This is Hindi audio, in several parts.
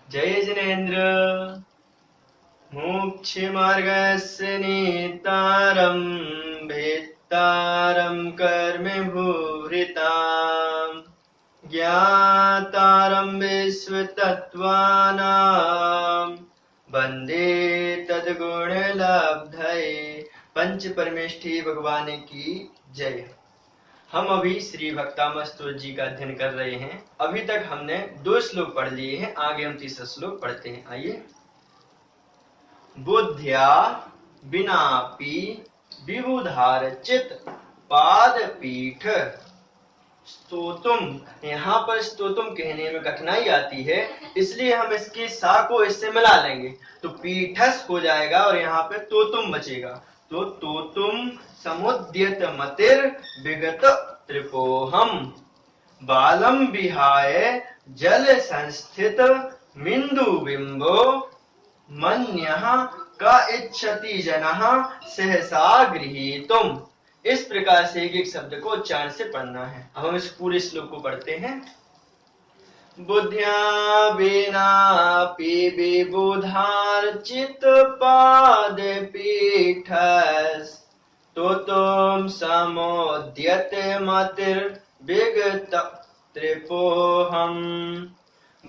जय जिनेन्द्र। मोक्षमार्गस्य नेतारं भेत्तारं कर्मभूरिताम् ज्ञातारं विश्वतत्त्वानां वन्दे तद्गुणलब्धये। पंच परमेष्ठी भगवान की जय। हम अभी श्री भक्तामस्तोत्र जी का अध्ययन कर रहे हैं। अभी तक हमने 2 श्लोक पढ़ लिए हैं, आगे हम तीसरा श्लोक पढ़ते हैं। आइए। बुद्ध्या विनापि विबुधार्चित पादपीठ। स्तोतुम, यहाँ पर स्तोतुम कहने में कठिनाई आती है, इसलिए हम इसकी सा को इससे मिला लेंगे तो पीठस हो जाएगा और यहाँ पे तोतुम बचेगा। तो तोतुम समुद्यत मतिर विगत त्रिपोहम बालम विहाय जल संस्थित मिंदु बिंबो मन्यः का इच्छति जनः सहसा गृहीतुम। इस प्रकार से एक एक शब्द को उच्चारण से पढ़ना है। अब हम इस पूरे श्लोक को पढ़ते हैं। बुद्ध्या विनापि विबुधार्चित पादपीठस् तोतुम समुद्यते मतिर्विगत त्रिपोहम्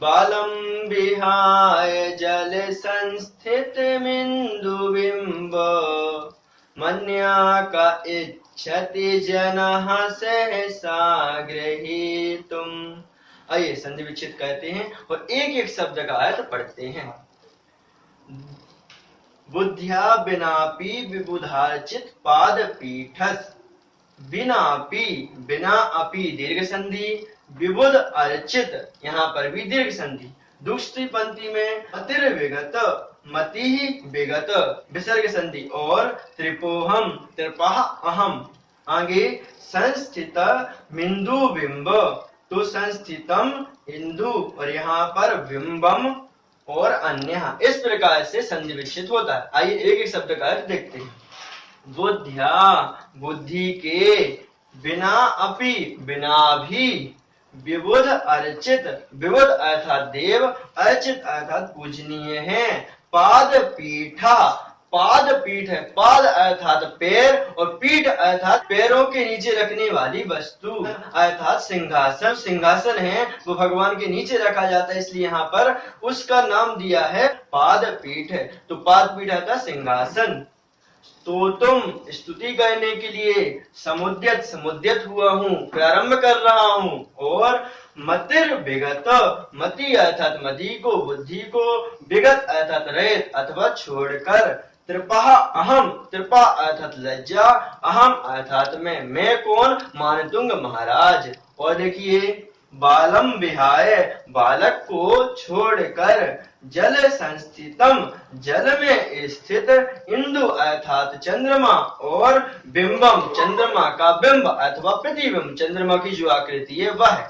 बालम विहाय जल संस्थित मिंदुबिंब मन्या का इच्छति जनः सहसा गृहीतुम। आइए संधि विच्छेद कहते हैं और एक एक शब्द का अर्थ पढ़ते हैं। बुद्ध्या विनापि विबुधार्चित पादपीठस्। विनापि, बिना अपि दीर्घ संधि, विबुध अर्चित यहाँ पर भी दीर्घ संधि। दूसरी पंक्ति में मतिर विगत, मति ही विगत विसर्ग संधि और त्रिपोहम त्रिपह अहम। आगे संस्थित मिंदु बिंब, तो संस्थितम इंदु और यहाँ पर बिंबम और अन्य। इस प्रकार से संधि विच्छेद होता है। आइए एक एक शब्द का अर्थ देखते हैं। बुद्ध्या, बुद्धि के, बिना अपि बिना भी, विबुध अर्चित, विबुध अर्थात देव, अर्चित अर्थात पूजनीय है, पाद पीठा, पाद पीठ है, पाद अर्थात पैर और पीठ अर्थात पैरों के नीचे रखने वाली वस्तु अर्थात सिंहासन। सिंहासन है वो भगवान के नीचे रखा जाता है, इसलिए यहाँ पर उसका नाम दिया है पाद पीठ। तो पाद पीठ अर्थात सिंहासन। तो तुम स्तुति करने के लिए समुद्यत, समुद्यत हुआ हूँ, प्रारंभ कर रहा हूँ। और मतिर विगत, मति अर्थात मति को, बुद्धि को, विगत अर्थात रहित अथवा छोड़कर, त्रिपह अहम, त्रिपा अर्थात लज्जा, अहम अर्थात मैं कौन, मानतुंग महाराज। और देखिए बालम विहाय, बालक को छोड़कर, जल संस्थितम, जल में स्थित, इंदु अर्थात चंद्रमा और बिंबम, चंद्रमा का बिंब अथवा प्रतिबिंब, चंद्रमा की जो आकृति है वह।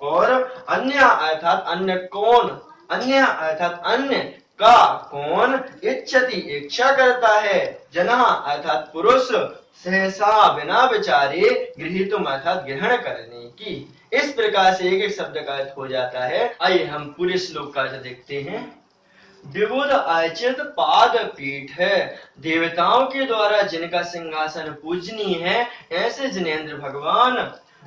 और अन्य अर्थात अन्य कौन, अन्य अर्थात अन्य का कौन, इच्छति इच्छा करता है, जनः अर्थात पुरुष, सहसा बिना विचारे, गृहीतुम अर्थात ग्रहण करने की। इस प्रकार से एक एक शब्द का अर्थ हो जाता है। आइए हम पूरे श्लोक का अर्थ देखते हैं। विबुध अर्चित पाद पीठ है, देवताओं के द्वारा जिनका सिंहासन पूजनीय है, ऐसे जिनेन्द्र भगवान।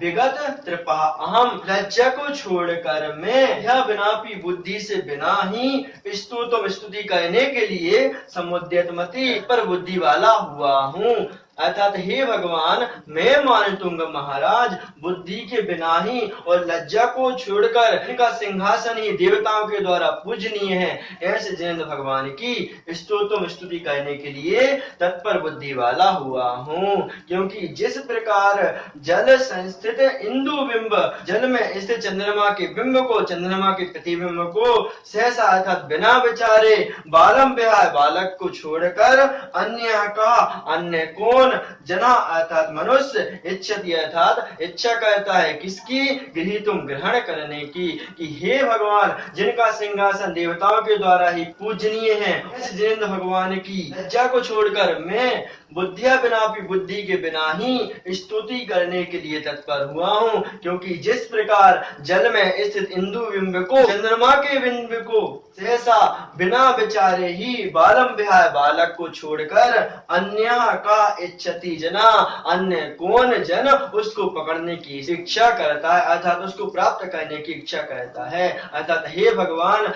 विगत त्रिपह अहम, लज्जा को छोड़कर मैं, यह विनापि बुद्धि से बिना ही, स्तुतम स्तुति करने के लिए, समुद्यत मति पर बुद्धि वाला हुआ हूँ। अर्थात हे भगवान, मैं मानतुंग महाराज बुद्धि के बिना ही और लज्जा को छोड़कर, इनका सिंहासन ही देवताओं के द्वारा पूजनीय है, ऐसे जिनेन्द्र भगवान की स्तोत्रम स्तुति करने के लिए तत्पर बुद्धि वाला हुआ हूँ। क्योंकि जिस प्रकार जल संस्थित इंदु बिंब, जल में स्थित चंद्रमा के बिंब को, चंद्रमा के प्रतिबिंब को, सहसा अर्थात बिना विचारे, बालम विहाय बालक को छोड़कर, अन्य का अन्य कौन, जना अर्थात मनुष्य, इच्छति अर्थात इच्छा करता है किसकी, गृहीतुम ग्रहण करने की। कि हे भगवान, जिनका सिंहासन देवताओं के द्वारा ही पूजनीय है, जिनेन्द्र भगवान की लज्जा को छोड़कर मैं बुद्धिया बिनापि बुद्धि के बिना ही स्तुति करने के लिए तत्पर हुआ हूँ, क्योंकि जिस प्रकार जल में स्थित इंदु बिंब को चंद्रमा के बिंब को सहसा बिना विचारे ही बालम विहाय बालक को छोड़कर अन्य का इच्छति जना, अन्य कौन जन उसको पकड़ने की इच्छा करता है, अर्थात उसको प्राप्त करने की इच्छा करता है। अर्थात हे भगवान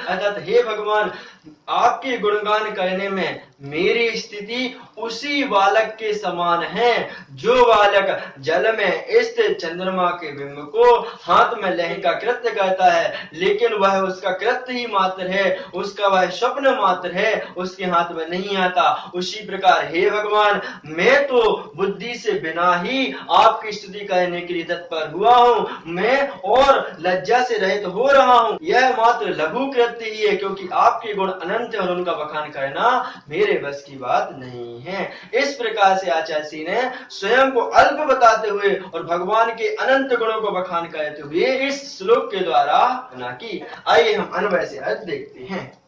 आपके गुणगान करने में मेरी स्थिति उसी बालक के समान है जो बालक जल में स्थित चंद्रमा के बिंब को हाथ में लेने का कृत्य करता है, लेकिन वह उसका कृत्य ही मात्र है, उसका वह स्वप्न मात्र है, उसके हाथ में नहीं आता। उसी प्रकार हे भगवान मैं तो बुद्धि से बिना ही आपकी स्तुति करने के लिए तत्पर हुआ हूँ, मैं और लज्जा से रहित हो रहा हूँ। यह मात्र लघु कृत्य ही है, क्योंकि आपके गुण अनंत और उनका बखान करना मेरे बस की बात नहीं है। इस प्रकार से आचार्य ने स्वयं को अल्प बताते हुए और भगवान के अनंत गुणों को बखान करते हुए इस श्लोक के द्वारा ना की। आइए हम अन्वय से अर्थ देखते हैं।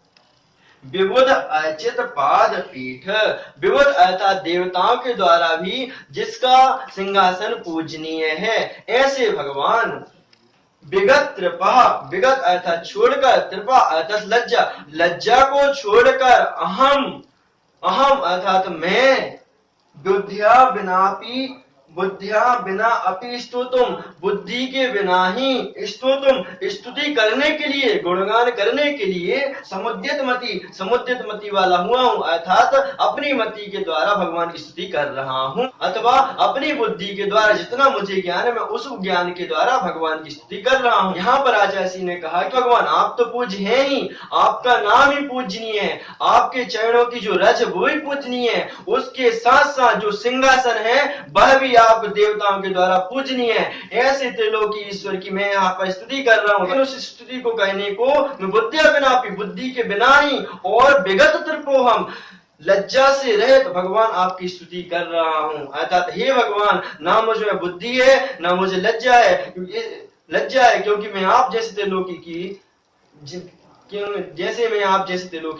विबुध अर्चित पाद पीठ, विबुध अर्थात देवताओं के द्वारा भी जिसका सिंहासन पूजनीय है, ऐसे भगवान विगत कृपा, विगत अर्थात छोड़कर, कृपा अर्थात लज्जा, लज्जा को छोड़कर अहम अर्थात मैं, बुद्धिया बिना अपि स्तुतुम, बुद्धि के बिना ही स्तुतुम स्तुति करने के लिए, गुणगान करने के लिए समुद्यत मति वाला हुआ हूँ, अर्थात अपनी मति के द्वारा भगवान की स्तुति कर रहा हूँ, अथवा अपनी बुद्धि के द्वारा जितना मुझे ज्ञान है मैं उस ज्ञान के द्वारा भगवान की स्तुति कर रहा हूँ। यहाँ पर आचार्य ने कहा कि भगवान आप तो पूज्य हैं ही, आपका नाम ही पूजनीय है, आपके चरणों की जो रज वो ही पूजनीय है, उसके साथ साथ जो सिंहासन है वह भी आप देवताओं के द्वारा पूजनीय है। ऐसे त्रिलोकी ईश्वर की मैं यहाँ पर स्तुति कर रहा हूँ, लेकिन उस स्तुति को कहने को मैं बुद्धिया बिना, बुद्धि के बिना ही और विगत त्रिपोहम लज्जा से रहित भगवान आपकी स्तुति कर रहा हूँ। अर्थात हे भगवान ना मुझ में बुद्धि है ना मुझे लज्जा है, क्योंकि मैं आप जैसे त्रिलोकी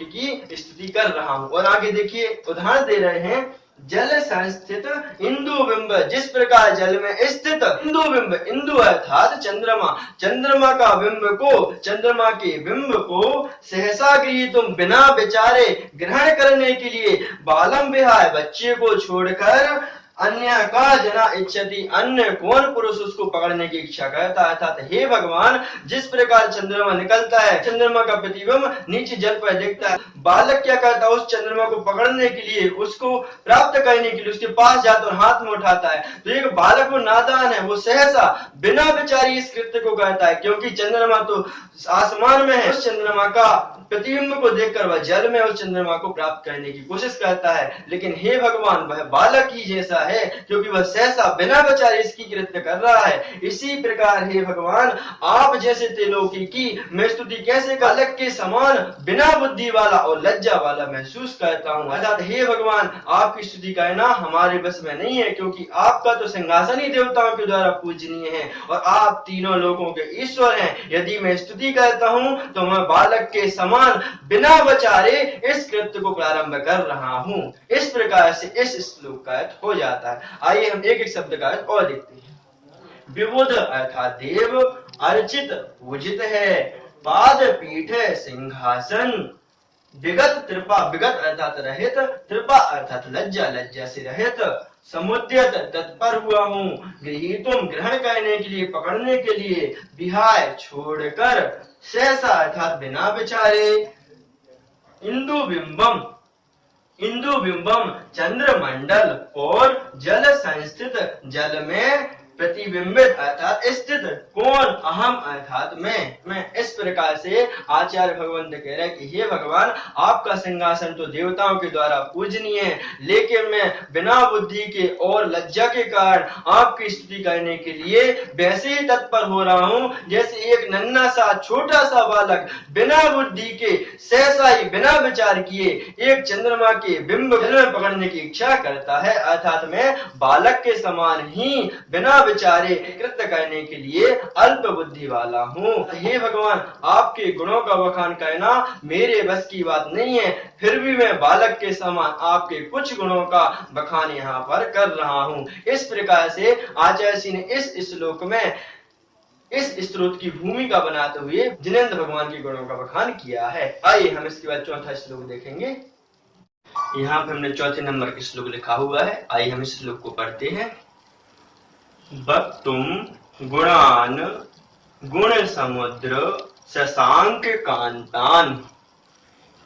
की स्तुति कर रहा हूँ। और आगे देखिए उदाहरण दे रहे हैं, जल संस्थित इंदु बिंब, जिस प्रकार जल में स्थित इंदु बिंब, इंदु अर्थात चंद्रमा का बिंब को, चंद्रमा के बिंब को सहसा गृहीतुम बिना विचारे ग्रहण करने के लिए बालम विहाय बच्चे को छोड़कर अन्य का जना इच्छति, अन्य कौन पुरुष उसको पकड़ने की इच्छा करता है। अर्थात हे भगवान जिस प्रकार चंद्रमा निकलता है, चंद्रमा का प्रतिबिंब नीचे जल पर दिखता है, बालक क्या करता है उस चंद्रमा को पकड़ने के लिए, उसको प्राप्त करने के लिए उसके पास जाता और हाथ में उठाता है। तो एक बालक वो नादान है, वो सहसा बिना विचारी इस कृत्य को करता है, क्योंकि चंद्रमा तो आसमान में है, उस चंद्रमा का प्रतिबिंब को देखकर वह जल में उस चंद्रमा को प्राप्त करने की कोशिश करता है। लेकिन हे भगवान वह बालक ही जैसा है, क्योंकि वह सहसा बिना विचारे इसकी कृत्य कर रहा है। इसी प्रकार हे भगवान आप जैसे त्रिलोकी की मैं स्तुति कैसे बालक के समान बिना बुद्धि वाला और लज्जा वाला महसूस करता हूँ। अर्थात हे भगवान आपकी स्तुति करना हमारे बस में नहीं है, क्योंकि आपका तो सिंहासन ही देवताओं के द्वारा पूजनीय है और आप तीनों लोगों के ईश्वर हैं। यदि मैं स्तुति करता हूँ तो मैं बालक के समान बिना विचारे इस कृत्य को प्रारंभ कर रहा हूँ। इस प्रकार से इस श्लोक का अर्थ हो जाता है। आइए हम एक एक शब्द का अर्थ और देखते हैं। विबुध अर्थात देव, अर्चित पूजित है, पाद पीठ सिंहासन, विगत कृपा, विगत अर्थात रहित, कृपा अर्थात लज्जा, लज्जा से रहित, समुद्यत तत्पर हुआ हूँ, गृहीतुम ग्रहण करने के लिए, पकड़ने के लिए, विहाय छोड़कर, सहसा अर्थात बिना विचारे, इंदु बिंबम चंद्रमंडल और जल संस्थित, जल में प्रतिबिंबित अर्थात स्थित, कौन, अहम अर्थात मैं। इस प्रकार से आचार्य भगवंत कह रहे कि हे भगवान आपका सिंहासन तो देवताओं के द्वारा पूजनीय है, लेकिन मैं बिना बुद्धि के और लज्जा के कारण आपकी स्तुति करने के लिए वैसे ही तत्पर हो रहा हूँ जैसे एक नन्हा सा छोटा सा बालक बिना बुद्धि के सहसा ही बिना विचार किए एक चंद्रमा के बिंब जल में पकड़ने की इच्छा करता है। अर्थात मैं बालक के समान ही बिना विचारे कृत्य करने के लिए अल्प बुद्धि वाला हूँ। हे भगवान, आपके गुणों का बखान करना मेरे बस की बात नहीं है, फिर भी मैं बालक के समान आपके कुछ गुणों का बखान यहाँ पर कर रहा हूँ। इस प्रकार से आचार्य जी ने इस श्लोक में इस स्तोत्र की भूमिका बनाते हुए जिनेंद्र भगवान के गुणों का बखान किया है। आइए हम इसके बाद चौथा श्लोक देखेंगे। यहाँ पे हमने चौथे नंबर के श्लोक लिखा हुआ है। आइए हम इस श्लोक को पढ़ते हैं। वक्तुम गुणान गुण समुद्र शशांक कांतान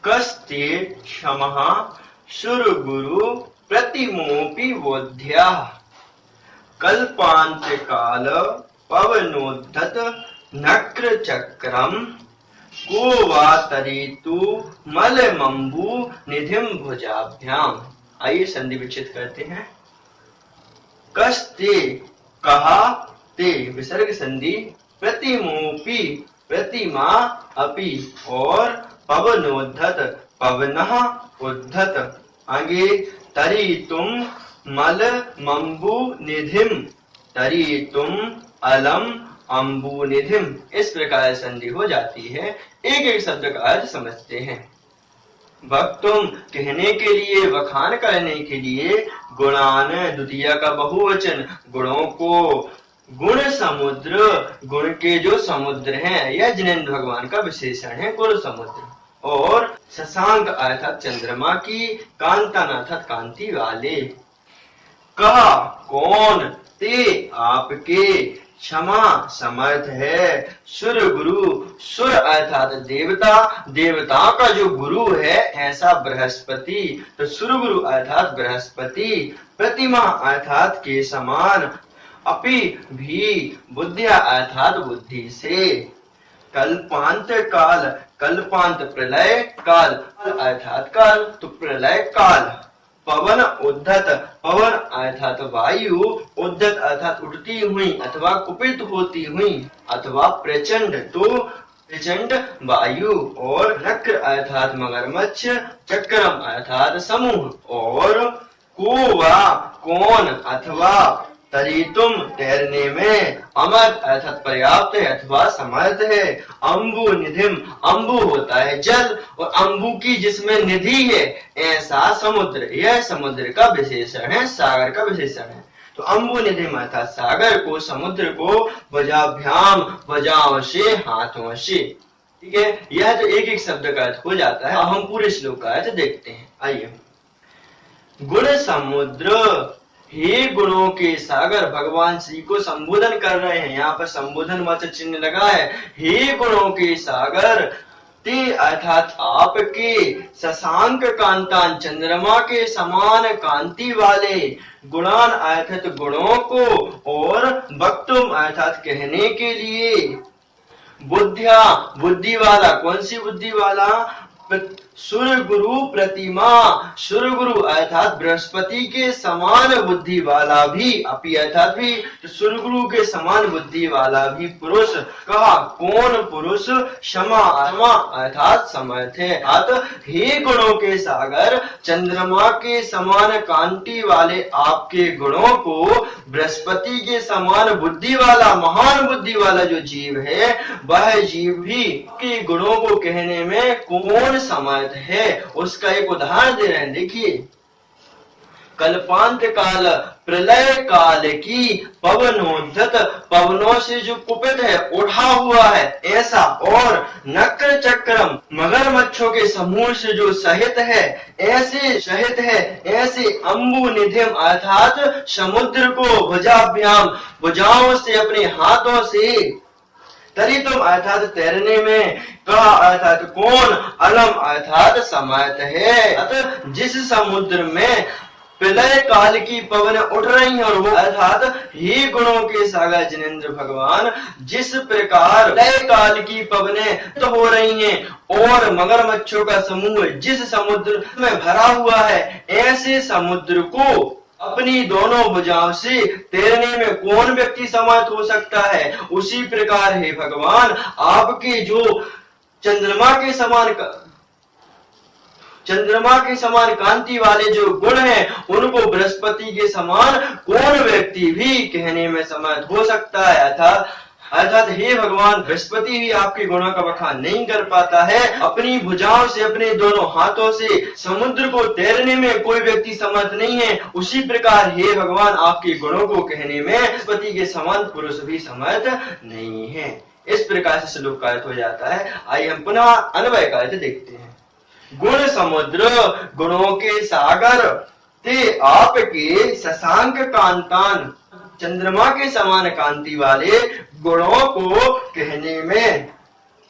कस्ते क्षमः सुरगुरु प्रतिमोपि बोध्या कल्पांत काल पवनोद्धत नक्र चक्रम को वा तरितु मलमंबु निधिम भुजाभ्याम। आइए संधि विच्छेद करते हैं। कस्ते कहा ते विसर्ग संधि, प्रतिमोपि प्रतिमा अपि और पवनोद्धत पवनः उद्धत, आगे तरितुम मल मंबु निधिम तरितुम अलम अंबु निधिम। इस प्रकार संधि हो जाती है। एक एक शब्द का अर्थ समझते हैं। वक्तुम कहने के लिए, बखान करने के लिए, गुणान द्वितीय का बहुवचन गुणों को, गुण समुद्र गुण के जो समुद्र हैं, यह जिनेंद्र भगवान का विशेषण है गुण समुद्र, और शशांक अर्थात चंद्रमा की, कांतान अर्थात कांति वाले, कहा कौन, ते आपके, क्षमा समर्थ है, सुर गुरु सुर अर्थात देवता, देवताओं का जो गुरु है ऐसा बृहस्पति, तो सुर गुरु अर्थात बृहस्पति, प्रतिमा अर्थात के समान, अपि भी, बुद्धिया अर्थात बुद्धि से, कल्पांत काल, कल्पांत प्रलय काल अर्थात काल, तो प्रलय काल, पवन उद्धत, पवन अर्थात वायु, उद्धत अर्थात उठती हुई अथवा कुपित होती हुई अथवा प्रचंड, तो प्रचंड वायु, और नक्र अर्थात मगरमच्छ, चक्रम अर्थात समूह, और को वा कौन अथवा तरितुम तैरने में, अमर अर्थात पर्याप्त है अथवा समर्थ है, अंबु निधिम, अंबु होता है जल और अंबु की जिसमें निधि है ऐसा समुद्र, यह समुद्र का विशेषण है, सागर का विशेषण है। तो अंबु निधिम अर्थात सागर को, समुद्र को, भुजाभ्याम भुजाओं से, हाथों से। ठीक है, यह तो एक एक शब्द का अर्थ हो जाता है। अब हम पूरे श्लोक का अर्थ देखते हैं। आइए। गुण समुद्र, हे गुणों के सागर, भगवान श्री को संबोधन कर रहे हैं। यहाँ पर संबोधन वाचक चिन्ह लगा है। हे गुणों के सागर, ते अर्थात आपके, शशांक कांतान चंद्रमा के समान कांति वाले, गुणान अर्थात गुणों को, और वक्तुम अर्थात कहने के लिए, बुद्धिया बुद्धि वाला, कौन सी बुद्धि वाला, सुर गुरु प्रतिमा, सुर गुरु अर्थात बृहस्पति के समान बुद्धि वाला भी, अपि अर्थात भी, तो सुर गुरु के समान बुद्धि वाला भी पुरुष, कहा कौन पुरुष, क्षमा क्षमा अर्थात समर्थ है। हे गुणों के सागर, चंद्रमा के समान कांति वाले आपके गुणों को बृहस्पति के समान बुद्धि वाला, महान बुद्धि वाला जो जीव है, वह जीव भी के गुणों को कहने में कौन समर्थ है, उसका एक उदाहरण दे रहे हैं। देखिए, कल्पांत काल, प्रलय काल की, पवनोद्धत, पवनों से जो कुपित है, उठा हुआ है ऐसा, और नक्र चक्रम, मगरमच्छों के समूह से जो सहित है, ऐसे सहित है, ऐसे अंबु निधिम अर्थात समुद्र को, भुजाभ्याम भुजाओं से, अपने हाथों से, तरितुम अर्थात तैरने में, कहा अर्थात कौन, अलम अर्थात समर्थ है। अतः जिस समुद्र में प्रलय काल की पवन उठ रही है, और वो अर्थात ही गुणों के सागर जिनेंद्र भगवान, जिस प्रकार प्रलय काल की पवनें तो हो रही हैं, और मगरमच्छों का समूह जिस समुद्र में भरा हुआ है, ऐसे समुद्र को अपनी दोनों भुजाओं से तैरने में कौन व्यक्ति समर्थ हो सकता है। उसी प्रकार हे भगवान, आपके जो चंद्रमा के समान चंद्रमा के समान कांति वाले जो गुण हैं उनको बृहस्पति के समान कौन व्यक्ति भी कहने में समर्थ हो सकता है। अर्थात हे भगवान, बृहस्पति भी आपके गुणों का बखान नहीं कर पाता है। अपनी भुजाओं से, अपने दोनों हाथों से समुद्र को तैरने में कोई व्यक्ति समर्थ नहीं है, उसी प्रकार हे भगवान आपके गुणों को कहने में बृहस्पति के समान पुरुष भी समर्थ नहीं है। इस प्रकार से श्लोक का अर्थ हो जाता है। आइए हम पुनः अन्वय का अर्थ देखते हैं। गुण समुद्र गुणों के सागर ते आपके शशांक कांतान, चंद्रमा के समान कांति वाले गुणों को कहने में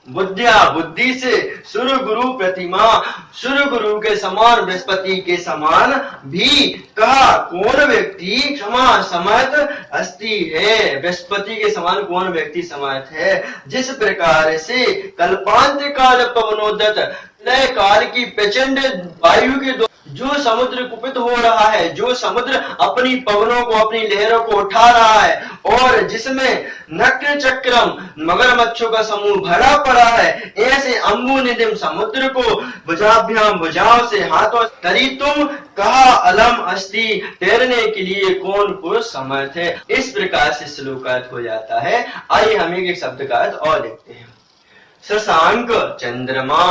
बुद्धिया, बुद्धि से, सुर गुरु प्रतिमा, सुर गुरु के समान, बृहस्पति के समान भी कहा कौन व्यक्ति क्षमा समर्थ अस्ति है। बृहस्पति के समान कौन व्यक्ति समर्थ है। जिस प्रकार से कल्पांत काल पवनोदत, लय काल की प्रचंड वायु के जो समुद्र कुपित हो रहा है, जो समुद्र अपनी पवनों को, अपनी लहरों को उठा रहा है और जिसमें नक्र चक्रम मगरमच्छों का समूह भरा पड़ा है, ऐसे अम्बु निधिम समुद्र को भुजाभ्याम, भुजाओं से, हाथों तरी तुम कहा अलम अस्ति, तैरने के लिए कौन पुरुष समर्थ है। इस प्रकार से श्लोक का अर्थ हो जाता है। आइए हम एक शब्द का अर्थ और देखते हैं। शशांक चंद्रमा,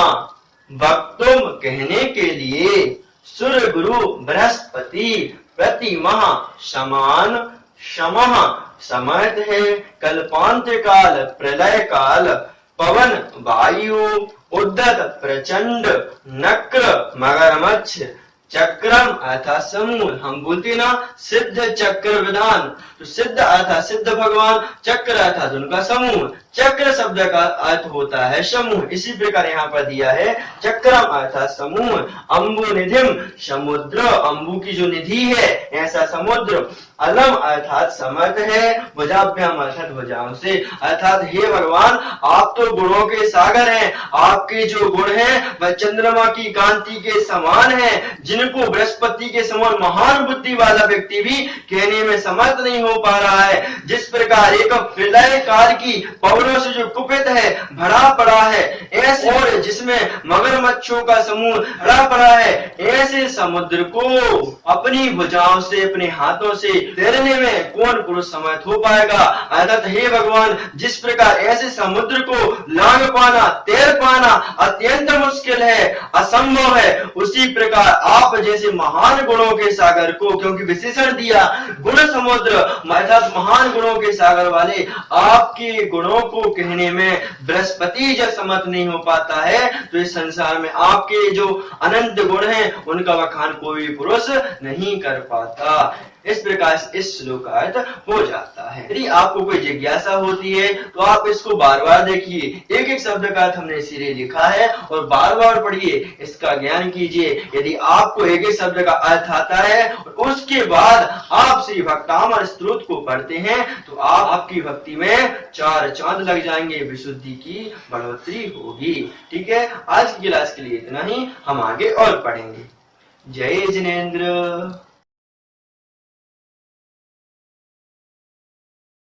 वक्तुम कहने के लिए, सुर गुरु बृहस्पति, प्रतिमा समान, शमः समर्थ है, कल्पांत काल प्रलय काल, पवन वायु, उद्दत प्रचंड, नक्र मगरमच्छ, चक्रम अर्थात समूह, हम बोलते ना सिद्ध चक्र विधान, तो सिद्ध अर्थात सिद्ध भगवान, चक्र अर्थात उनका समूह, चक्र शब्द का अर्थ होता है समूह। इसी प्रकार यहाँ पर दिया है चक्रम अर्थात समूह, अम्बु निधिम समुद्र, अम्बु की जो निधि है ऐसा समुद्र, अलम अर्थात समर्थ है, भुजाभ्याम अर्थात भुजाओं से। अर्थात हे भगवान आप तो गुणों के सागर हैं, आपके जो गुण हैं वह चंद्रमा की कांति के समान है, जिनको बृहस्पति के समान महान बुद्धि वाला व्यक्ति भी कहने में समर्थ नहीं हो पा रहा है। जिस प्रकार एक प्रलय काल की पवनों से जो कुपित है, भरा पड़ा है, ऐसे और जिसमें मगरमच्छों का समूह भरा पड़ा है, ऐसे समुद्र को अपनी भुजाओं से, अपने हाथों से तैरने में कौन पुरुष समर्थ हो पाएगा। अर्थात हे भगवान जिस प्रकार ऐसे समुद्र को लांघ पाना, तैर पाना अत्यंत मुश्किल है, असंभव है, उसी प्रकार आप जैसे महान गुणों के सागर को, क्योंकि विशेषण दिया गुण समुद्र अर्थात महान गुणों के सागर वाले, आपके गुणों को कहने में बृहस्पति जब समर्थ नहीं हो पाता है, तो इस संसार में आपके जो अनंत गुण हैं उनका बखान कोई पुरुष नहीं कर पाता। इस प्रकार इस श्लोक का अर्थ हो जाता है। यदि आपको कोई जिज्ञासा होती है तो आप इसको बार बार देखिए, एक एक शब्द का अर्थ हमने इसीलिए लिखा है और बार बार पढ़िए, इसका ज्ञान कीजिए। यदि आपको एक एक शब्द का अर्थ आता है और उसके बाद आप श्री भक्तामर स्तोत्र को पढ़ते हैं तो आपकी भक्ति में 4 चांद लग जाएंगे, विशुद्धि की बढ़ोतरी होगी। ठीक है, आज की क्लास के लिए इतना ही, हम आगे और पढ़ेंगे। जय जिनेंद्र।